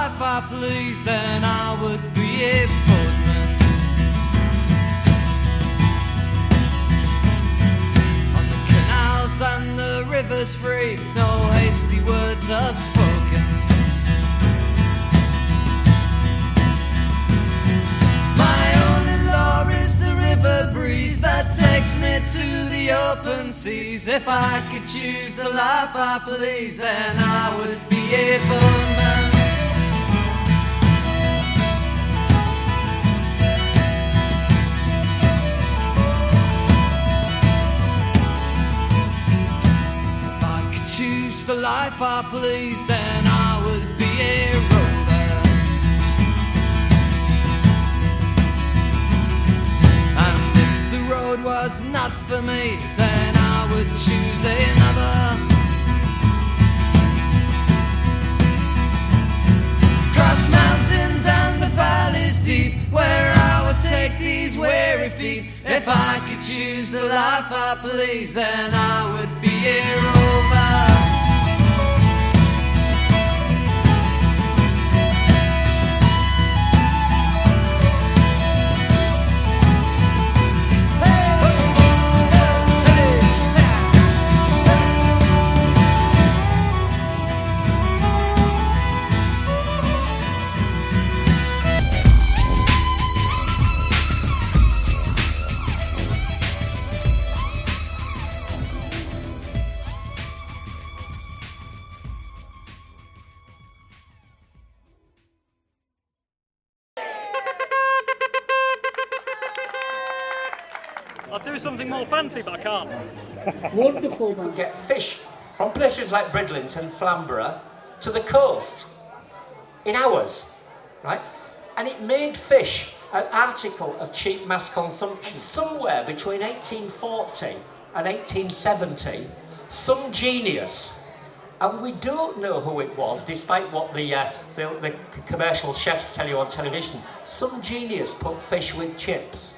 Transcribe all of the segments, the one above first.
life I please, then I would be a boatman. On the canals and the rivers free, no hasty words are spoken. My only law is the river breeze that takes me to the open seas. If I could choose the life I please, then I would be a boatman. If I could choose the life I please, then I would be a rover. And if the road was not for me, then I would choose another. Cross mountains and the valleys deep, where I would take these weary feet. If I could choose the life I please, then I would be a rover. I'd do something more fancy, but I can't. Wonderful. You could get fish from places like Bridlington, Flamborough, to the coast in hours, right? And it made fish an article of cheap mass consumption. And somewhere between 1840 and 1870, some genius, and we don't know who it was, despite what the commercial chefs tell you on television, some genius put fish with chips.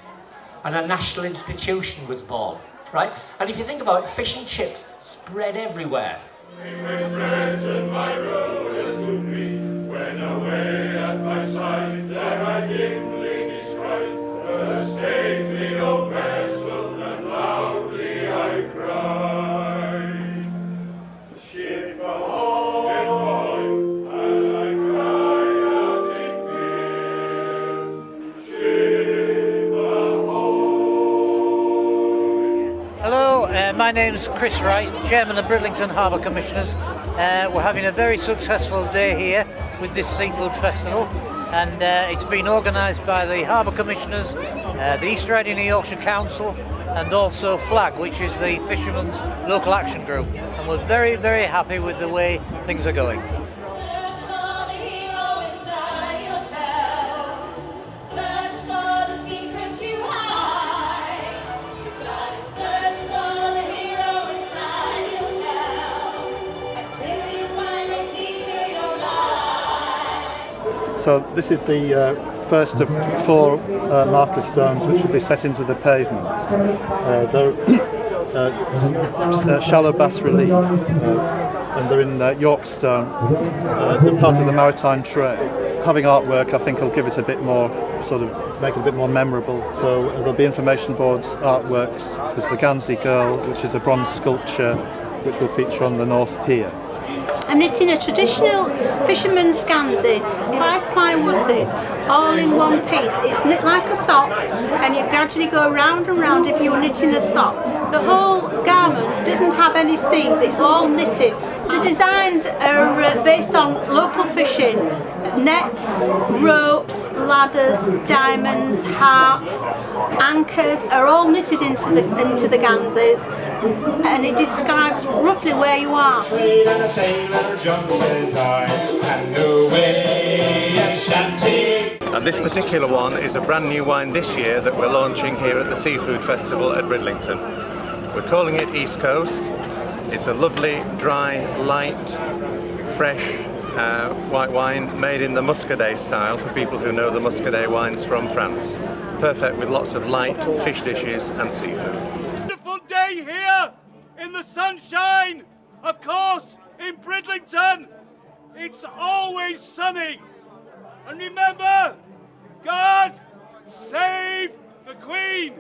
And a national institution was born, right? And if you think about it, fish and chips spread everywhere. My royal to me, when away at my side, there I dimly descried the stately old vessel, and loudly I cried, ship ahoy, as I cried out in fear, ship ahoy. Hello, my name's Chris Wright, Chairman of Bridlington Harbour Commissioners. We're having a very successful day here with this seafood festival, and it's been organised by the Harbour Commissioners, the East Riding of Yorkshire Council, and also FLAG, which is the Fishermen's Local Action Group. And we're very, very happy with the way things are going. So this is the first of 4 marker stones which will be set into the pavement. They're shallow bas relief, and they're in Yorkstone. They're part of the maritime trade. Having artwork, I think, will give it a bit more, sort of make it a bit more memorable. So there'll be information boards, artworks. There's the Gansey Girl, which is a bronze sculpture which will feature on the North Pier. I'm knitting a traditional fisherman's gansey, 5-ply worsted, all in one piece. It's knit like a sock, and you gradually go round and round if you're knitting a sock. The whole garment doesn't have any seams, it's all knitted. The designs are based on local fishing, nets, ropes, ladders, diamonds, hearts, anchors are all knitted into the ganses, and it describes roughly where you are. And this particular one is a brand new wine this year that we're launching here at the Seafood Festival at Bridlington. We're calling it East Coast. It's a lovely, dry, light, fresh white wine made in the Muscadet style for people who know the Muscadet wines from France. Perfect with lots of light fish dishes and seafood. Wonderful day here in the sunshine, of course, in Bridlington. It's always sunny And remember, God save the Queen!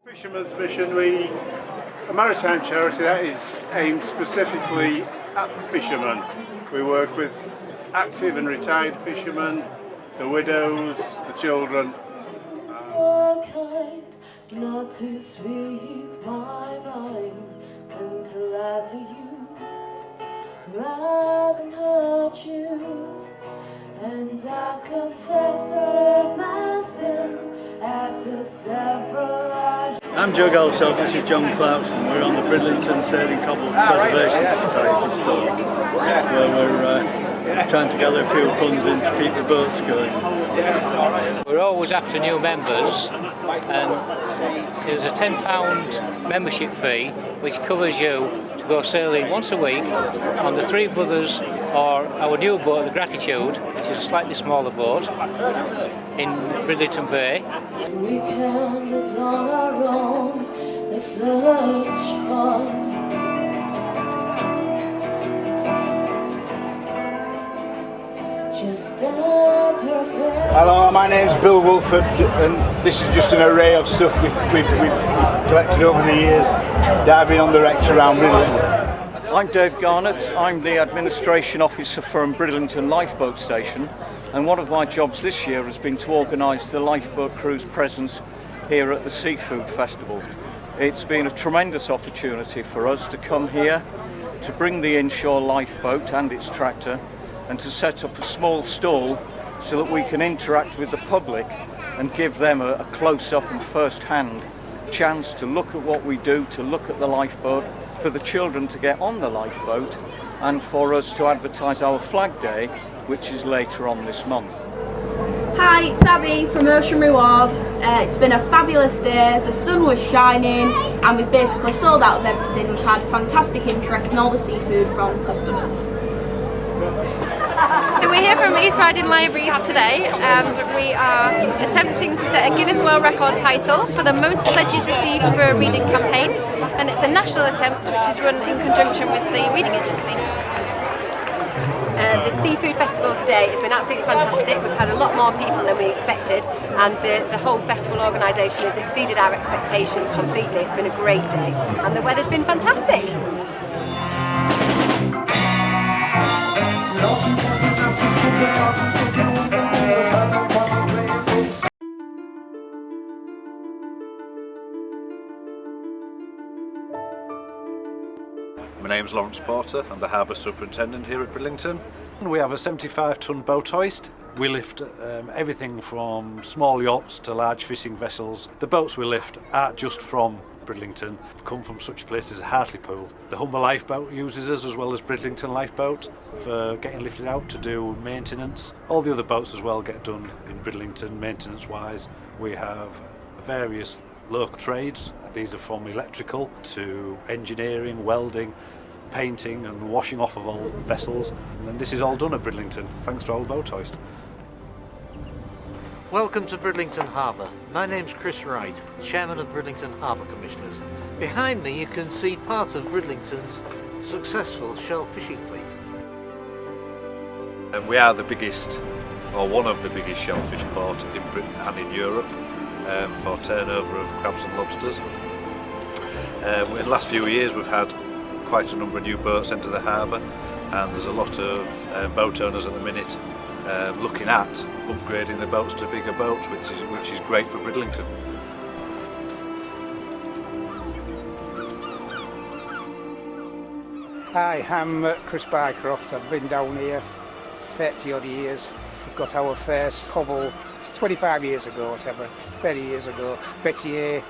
Fisherman's Mission, a maritime charity that is aimed specifically at the fishermen. We work with active and retired fishermen, the widows, the children. Not to speak my mind and to lie to you rather than hurt you. And I confess all of my sins after several hours. I'm Joe Galsell, this is John Clarkson. We're on the Bridlington Sailing Cobble Preservation Society store, where we're trying to gather a few funds in to keep the boats going. We're always after new members, and there's a £10 membership fee which covers you to go sailing once a week on the Three Brothers or our new boat, the Gratitude, which is a slightly smaller boat in Bridlington Bay. Weekend is on our own, it's such fun. Just a perfect. Hello, my name's Bill Wolford, and this is just an array of stuff we've collected over the years, diving on the wrecks around Bridlington. I'm Dave Garnett, I'm the Administration Officer from Bridlington Lifeboat Station, and one of my jobs this year has been to organise the lifeboat crew's presence here at the Seafood Festival. It's been a tremendous opportunity for us to come here, to bring the inshore lifeboat and its tractor, and to set up a small stall so that we can interact with the public and give them a close-up and first-hand chance to look at what we do, to look at the lifeboat, for the children to get on the lifeboat, and for us to advertise our Flag Day, which is later on this month. Hi, it's Abby from Ocean Reward. It's been a fabulous day, the sun was shining and we've basically sold out of everything. We've had fantastic interest in all the seafood from customers. So we're here from East Riding Libraries today, and we are attempting to set a Guinness World Record title for the most pledges received for a reading campaign, and it's a national attempt which is run in conjunction with the Reading Agency. The Seafood Festival today has been absolutely fantastic. We've had a lot more people than we expected, and the whole festival organisation has exceeded our expectations completely. It's been a great day, and the weather's been fantastic. My name's Lawrence Porter, I'm the Harbour Superintendent here at Bridlington. We have a 75-ton boat hoist. We lift everything from small yachts to large fishing vessels. The boats we lift aren't just from Bridlington, come from such places as Hartlepool. The Humber Lifeboat uses us as well as Bridlington Lifeboat for getting lifted out to do maintenance. All the other boats as well get done in Bridlington maintenance-wise. We have various local trades. These are from electrical to engineering, welding, painting and washing off of all vessels. And this is all done at Bridlington, thanks to Old Boat Hoist. Welcome to Bridlington Harbour. My name's Chris Wright, Chairman of Bridlington Harbour Commissioners. Behind me you can see part of Bridlington's successful shellfishing fleet. And we are the biggest, or one of the biggest shellfish port in Britain and in Europe for turnover of crabs and lobsters. In the last few years we've had quite a number of new boats enter the harbour, and there's a lot of boat owners at the minute looking at upgrading the boats to bigger boats, which is great for Bridlington. Hi, I'm Chris Bycroft. I've been down here 30 odd years. We've got our first hobble 25 years ago, whatever, 30 years ago. Betty A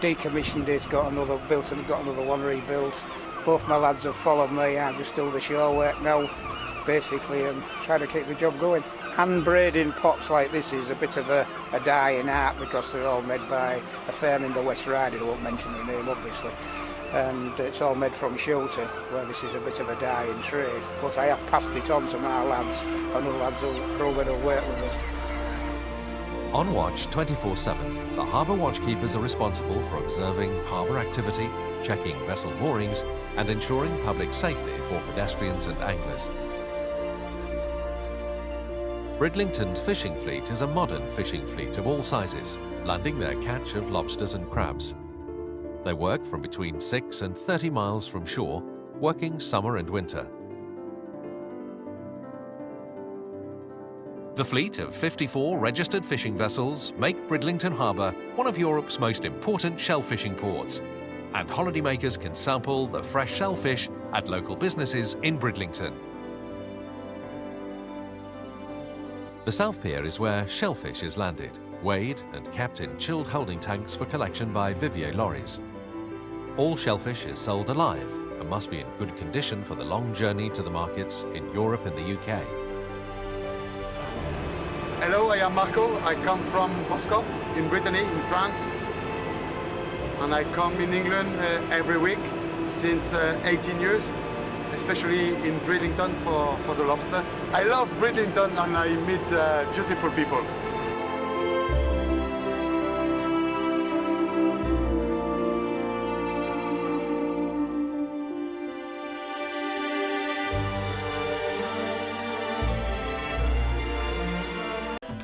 decommissioned it, got another built and got another one rebuilt. Both my lads have followed me. I'm just doing the shore work now, basically, and trying to keep the job going. Hand braiding pots like this is a bit of a dying art because they're all made by a firm in the West Riding. I won't mention the name, obviously. And it's all made from shelter, where this is a bit of a dying trade. But I have passed it on to my lads and other lads who will work with us. On watch 24/7, the harbour watchkeepers are responsible for observing harbour activity, checking vessel moorings and ensuring public safety for pedestrians and anglers. Bridlington's fishing fleet is a modern fishing fleet of all sizes, landing their catch of lobsters and crabs. They work from between 6 and 30 miles from shore, working summer and winter. The fleet of 54 registered fishing vessels make Bridlington Harbour one of Europe's most important shellfishing ports, and holidaymakers can sample the fresh shellfish at local businesses in Bridlington. The South Pier is where shellfish is landed, weighed and kept in chilled holding tanks for collection by Vivier lorries. All shellfish is sold alive and must be in good condition for the long journey to the markets in Europe and the UK. Hello, I am Marco. I come from Moscow in Brittany, in France. And I come in England every week since 18 years, especially in Bridlington for the lobster. I love Bridlington and I meet beautiful people.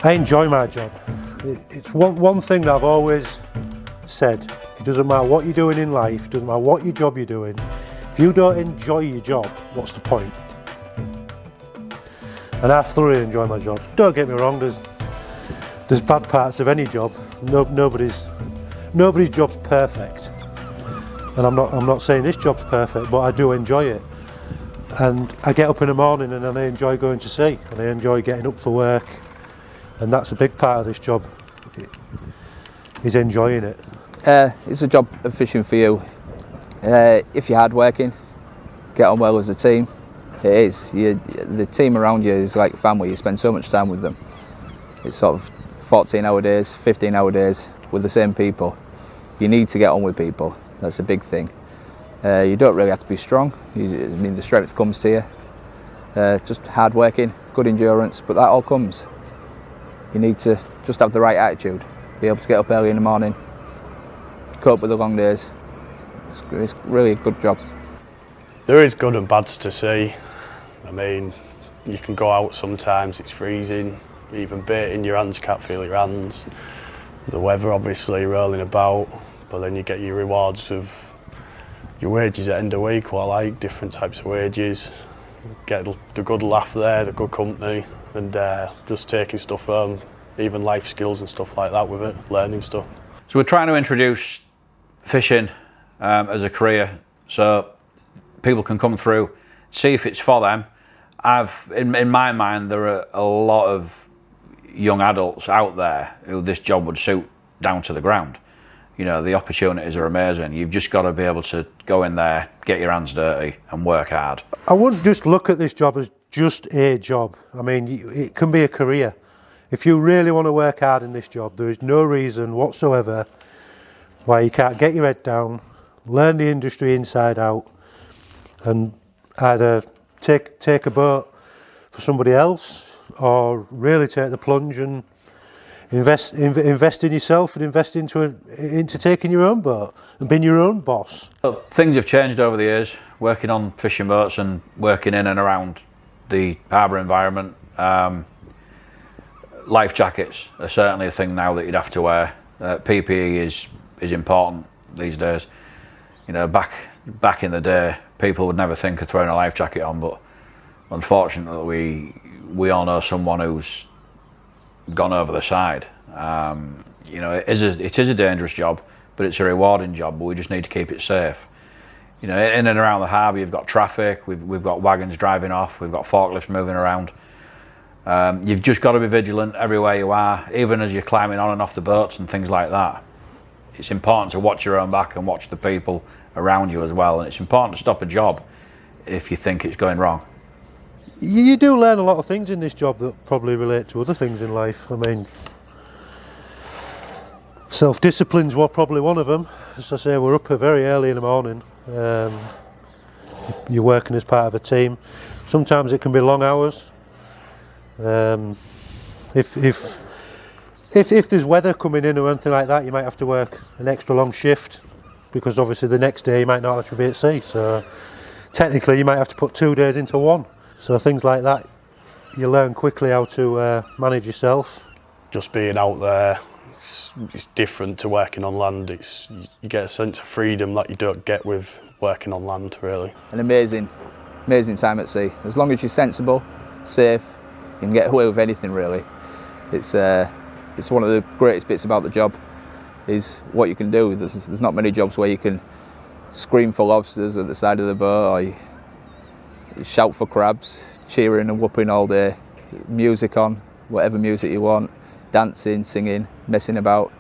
I enjoy my job. It's one thing that I've always said. It doesn't matter what you're doing in life, doesn't matter what your job you're doing. If you don't enjoy your job, what's the point? And I thoroughly enjoy my job. Don't get me wrong, there's bad parts of any job. Nobody's job's perfect. And I'm not saying this job's perfect, but I do enjoy it. And I get up in the morning and I enjoy going to sea, and I enjoy getting up for work. And that's a big part of this job, is enjoying it. It's a job of fishing for you. If you're hard working, get on well as a team. It is. The team around you is like family. You spend so much time with them. It's sort of 14-hour days, 15-hour days with the same people. You need to get on with people. That's a big thing. You don't really have to be strong. The strength comes to you. Just hard working, good endurance, but that all comes. You need to just have the right attitude, be able to get up early in the morning, cope with the long days. It's really a good job. There is good and bads to see. I mean, you can go out sometimes, it's freezing, even baiting your hands, you can't feel your hands. The weather obviously rolling about, but then you get your rewards of your wages at the end of the week, what I like, different types of wages. Get the good laugh there, the good company, and just taking stuff home, even life skills and stuff like that with it, learning stuff. So we're trying to introduce fishing as a career, so people can come through, see if it's for them. In my mind, there are a lot of young adults out there who this job would suit down to the ground. You know, the opportunities are amazing. You've just got to be able to go in there, get your hands dirty and work hard. I wouldn't just look at this job as just a job. I mean, it can be a career. If you really want to work hard in this job, there is no reason whatsoever why you can't get your head down, learn the industry inside out, and either take a boat for somebody else or really take the plunge and invest in yourself and invest into taking your own boat and being your own boss. Well, things have changed over the years, working on fishing boats and working in and around the harbour environment. Life jackets are certainly a thing now that you'd have to wear. PPE is important these days. You know, back in the day, people would never think of throwing a life jacket on, but unfortunately we all know someone who's gone over the side. You know, it is a dangerous job, but it's a rewarding job, but we just need to keep it safe. You know, in and around the harbour you've got traffic, we've got wagons driving off, we've got forklifts moving around. You've just got to be vigilant everywhere you are, even as you're climbing on and off the boats and things like that. It's important to watch your own back and watch the people around you as well, and it's important to stop a job if you think it's going wrong. You do learn a lot of things in this job that probably relate to other things in life. I mean, self-discipline's probably one of them. As I say, we're up very early in the morning. You're working as part of a team. Sometimes it can be long hours. If there's weather coming in or anything like that, you might have to work an extra long shift, because obviously the next day you might not actually be at sea. So technically you might have to put 2 days into one. So things like that, you learn quickly how to manage yourself. Just being out there, it's different to working on land. You get a sense of freedom that you don't get with working on land, really. An amazing time at sea. As long as you're sensible, safe, you can get away with anything really. It's one of the greatest bits about the job, is what you can do. There's not many jobs where you can scream for lobsters at the side of the boat, or you shout for crabs, cheering and whooping all day, music on, whatever music you want, dancing, singing, messing about.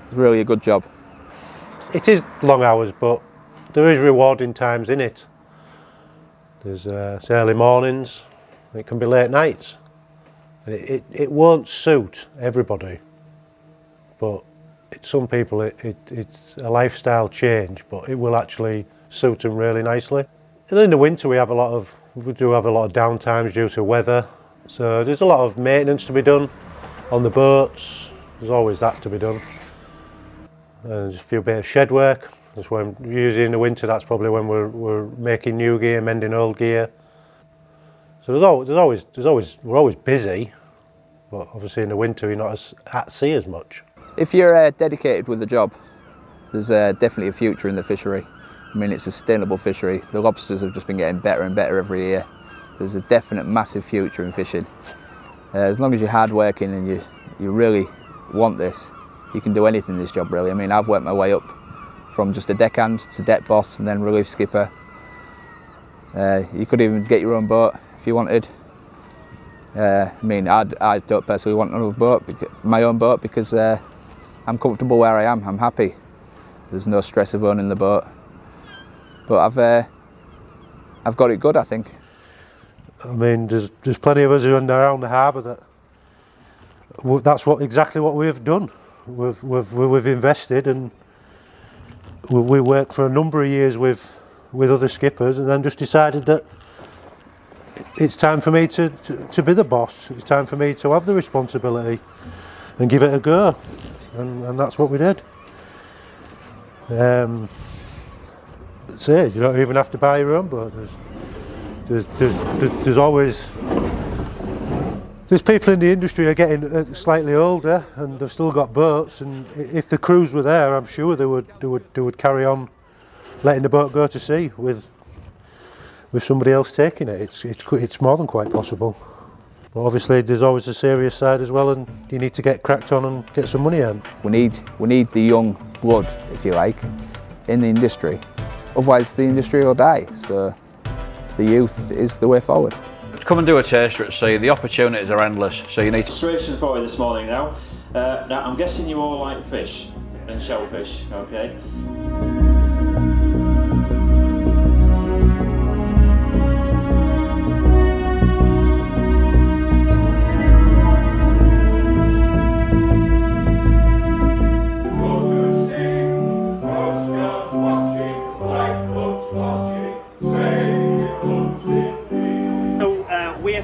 It's really a good job. It is long hours, but there is rewarding times in it. There's early mornings, it can be late nights. And it won't suit everybody, but some people it's a lifestyle change, but it will actually suit them really nicely. And in the winter we do have a lot of downtimes due to weather, so there's a lot of maintenance to be done on the boats. There's always that to be done. And there's a few bit of shed work. That's when usually in the winter, that's probably when we're making new gear, mending old gear. So we're always busy, but obviously in the winter you're not at sea as much. If you're dedicated with the job, there's definitely a future in the fishery. I mean, it's a sustainable fishery. The lobsters have just been getting better and better every year. There's a definite massive future in fishing. As long as you're hard working and you really want this, you can do anything in this job really. I mean, I've worked my way up from just a deckhand to deck boss and then relief skipper. You could even get your own boat if you wanted. I mean, I don't personally want another boat, my own boat, because I'm comfortable where I am. I'm happy. There's no stress of owning the boat. But I've got it good, I think. I mean, there's plenty of us who are around the harbour that's exactly what we've done. We've invested, and we worked for a number of years with other skippers, and then just decided that it's time for me to be the boss. It's time for me to have the responsibility and give it a go, and that's what we did. So you don't even have to buy your own boat. There's always people in the industry who are getting slightly older and they've still got boats, and if the crews were there, I'm sure they would carry on letting the boat go to sea with somebody else taking it. It's more than quite possible. But obviously there's always a serious side as well, and you need to get cracked on and get some money in. We need the young blood, if you like, in the industry. Otherwise the industry will die. So the youth is the way forward. Come and do a taster at sea. The opportunities are endless, so you need to... Illustration for you this morning now. Now I'm guessing you all like fish and shellfish, okay?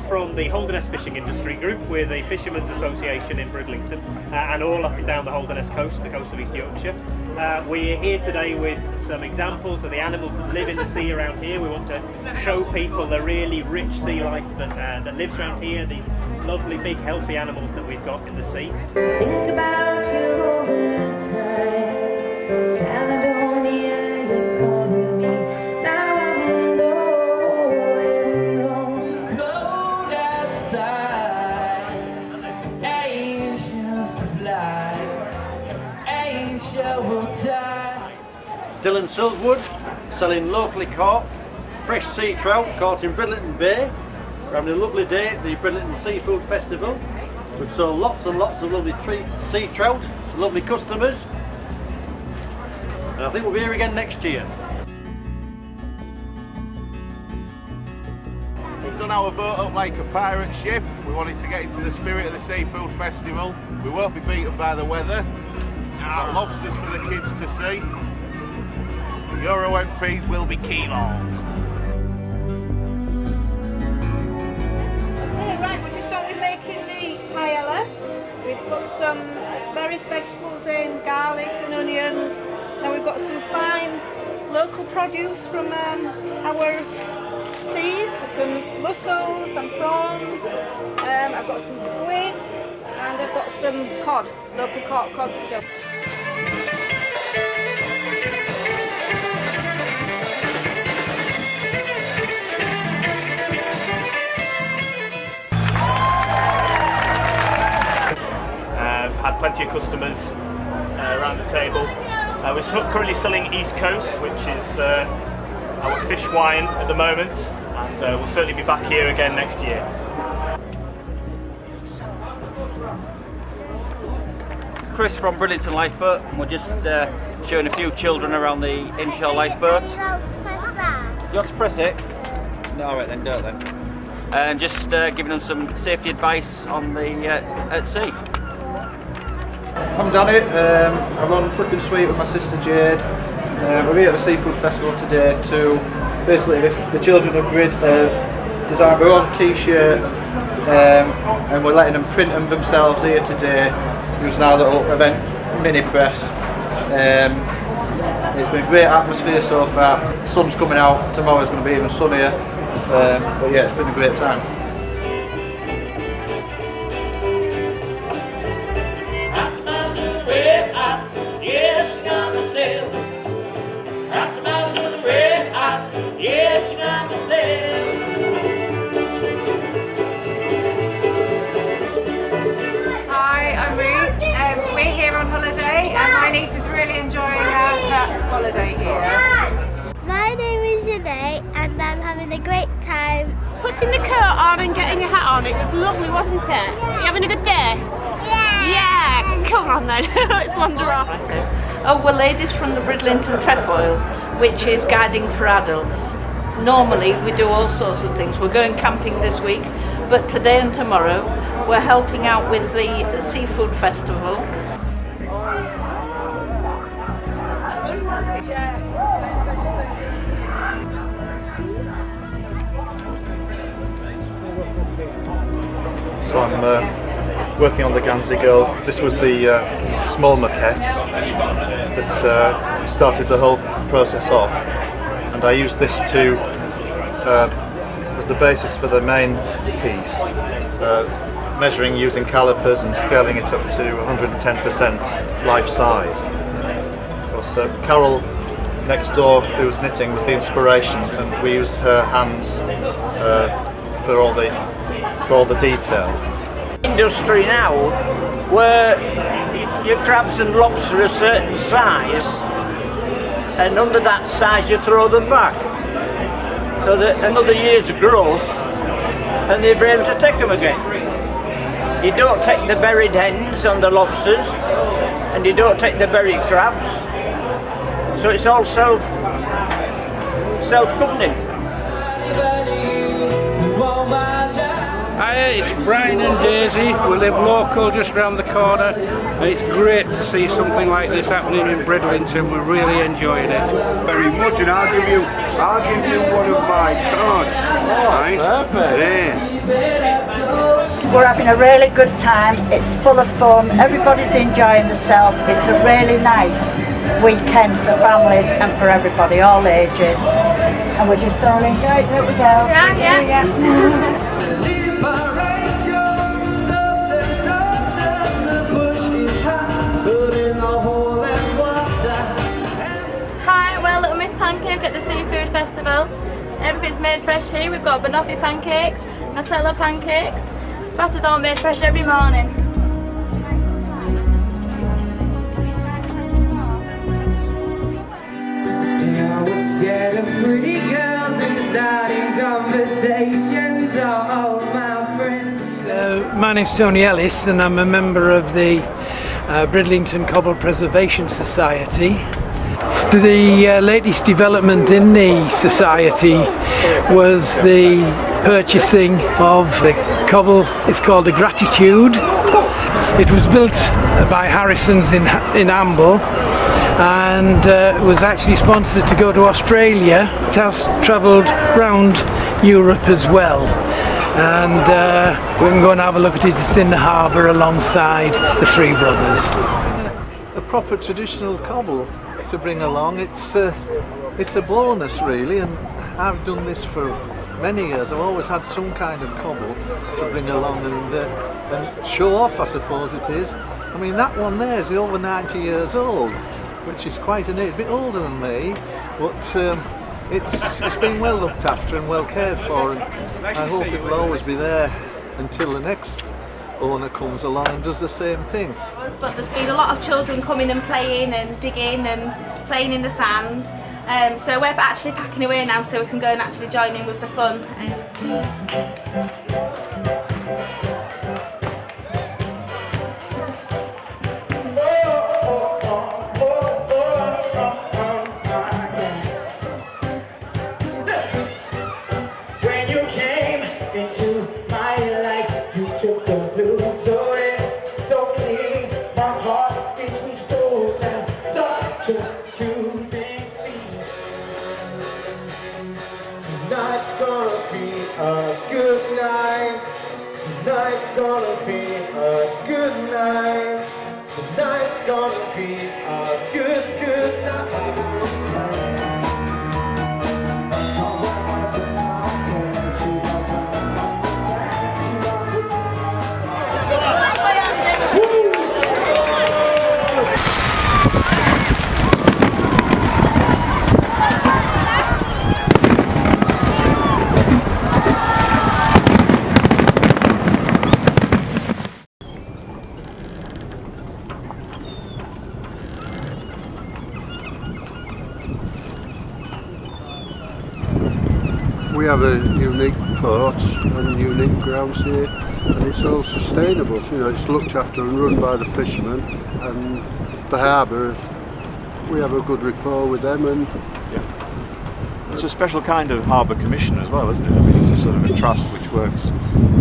From the Holderness Fishing Industry Group. We're the Fishermen's Association in Bridlington and all up and down the Holderness coast, the coast of East Yorkshire. We're here today with some examples of the animals that live in the sea around here. We want to show people the really rich sea life that lives around here, these lovely big healthy animals that we've got in the sea. Think about you all the time. Caledonia, you're calling me. Now I'm going home. Cold outside. Angels to fly. Angel will die. Dylan Silswood, selling locally caught fresh sea trout caught in Bridlington Bay. We're having a lovely day at the Bridlington Seafood Festival. We've sold lots and lots of lovely sea trout to lovely customers, and I think we'll be here again next year. We've done our boat up like a pirate ship. We wanted to get into the spirit of the Seafood Festival. We won't be beaten by the weather. We've got lobsters for the kids to see. Euro MPs will be keen on. Okay, right, we're just started making the paella. We've put some various vegetables in, garlic and onions. Then we've got some fine local produce from our seas, some mussels, some prawns, I've got some squid, and I've got some cod, local cod to go. I've had plenty of customers around the table. We're currently selling East Coast, which is our fish wine at the moment, and we'll certainly be back here again next year. Chris from Bridlington Lifeboat, and we're just showing a few children around the inshore lifeboat. You want to press it? No, alright then, do it then. And just giving them some safety advice on the at sea. I'm Danny, I run Flipping Sweet with my sister Jade. We're here at the Seafood Festival today to basically the children of Brid have designed their own t-shirt and we're letting them print them themselves here today using our little event mini press. It's been a great atmosphere so far. The sun's coming out, tomorrow's going to be even sunnier, but yeah, it's been a great time. Hi, I'm Ruth. We're here on holiday and my niece is really enjoying her holiday here. My name is Janae and I'm having a great time. Putting the coat on and getting your hat on, it was lovely, wasn't it? Are you having a good day? Yeah! Yeah! Come on then, let's wander off. Oh, we're ladies from the Bridlington Trefoil, which is guiding for adults. Normally we do all sorts of things. We're going camping this week, but today and tomorrow we're helping out with the Seafood Festival. So I'm working on the Gansey Girl. This was the small maquette that started the whole process off, and I used this to as the basis for the main piece, measuring using calipers and scaling it up to 110% life size. Of course, Carol next door, who was knitting, was the inspiration, and we used her hands for all the detail. Industry now, where your crabs and lobster are a certain size, and under that size you throw them back. So that another year's growth, and they'll be able to take them again. You don't take the buried hens on the lobsters, and you don't take the buried crabs. So it's all self-governing. Hi, it's Brian and Daisy. We live local, just round the corner, and it's great to see something like this happening in Bridlington. We're really enjoying it. Very much, and I'll give you one of my cards. Right? Perfect. There. We're having a really good time. It's full of fun. Everybody's enjoying themselves. It's a really nice weekend for families and for everybody, all ages. And we're just thoroughly enjoying it. There we go. Yeah. Hi, we're Little Miss Pancake at the Seafood Festival. Everything's made fresh here. We've got banoffee pancakes, Nutella pancakes. Batter's all made fresh every morning. I was scared of pretty girls and starting conversations. All my friends. So, my name's Tony Ellis, and I'm a member of the Bridlington Cobble Preservation Society. The latest development in the society was the purchasing of the cobble. It's called the Gratitude. It was built by Harrison's in Amble, and was actually sponsored to go to Australia. It has travelled round Europe as well, and we can go and have a look at it. It's in the harbour alongside the Three Brothers. A proper traditional cobble to bring along. It's a bonus really, and I've done this for many years I've always had some kind of cobble to bring along and show off, I suppose it is. I mean, that one there is over 90 years old, which is quite a bit older than me, but it's been well looked after and well cared for, and I hope it'll always be there until the next owner comes along and does the same thing. But there's been a lot of children coming and playing and digging and playing in the sand. So we're actually packing away now so we can go and actually join in with the fun. When you came into my life, you took the blues away. So clean, my heart is restored now. Such a soothing feeling. Tonight's gonna be a good night. Tonight's gonna be a good night. Tonight's gonna be a good night. We have a unique port and unique grounds here, and it's all sustainable. You know, it's looked after and run by the fishermen, and the harbour, we have a good rapport with them. And it's a special kind of harbour commission as well, isn't it? I mean, it's a sort of a trust which works,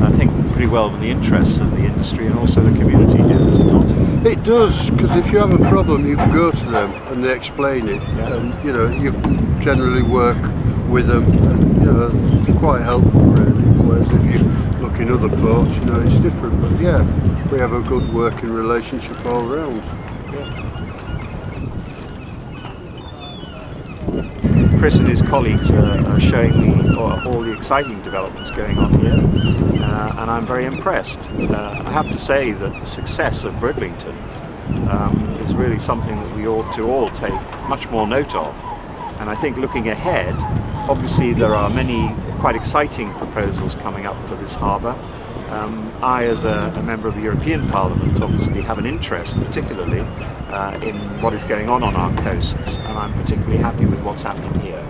I think, pretty well with the interests of the industry and also the community here, does it not? It does, because if you have a problem, you can go to them and they explain it, and you know, you generally work with them, and you know, it's quite helpful really. Whereas if you look in other ports, you know, it's different. But yeah, we have a good working relationship all round. Chris and his colleagues are showing me all the exciting developments going on here, and I'm very impressed. I have to say that the success of Bridlington is really something that we ought to all take much more note of. And I think looking ahead, obviously there are many quite exciting proposals coming up for this harbour. I, as a member of the European Parliament, obviously have an interest particularly in what is going on our coasts, and I'm particularly happy with what's happening here.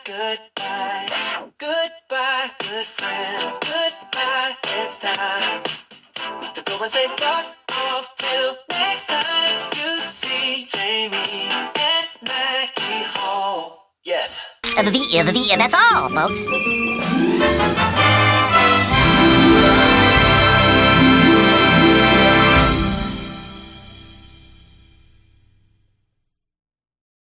Goodbye, goodbye, good friends, goodbye, it's time to go and say fuck off till next time you see Jamie and Mackie Hall. Yes. That's all, folks.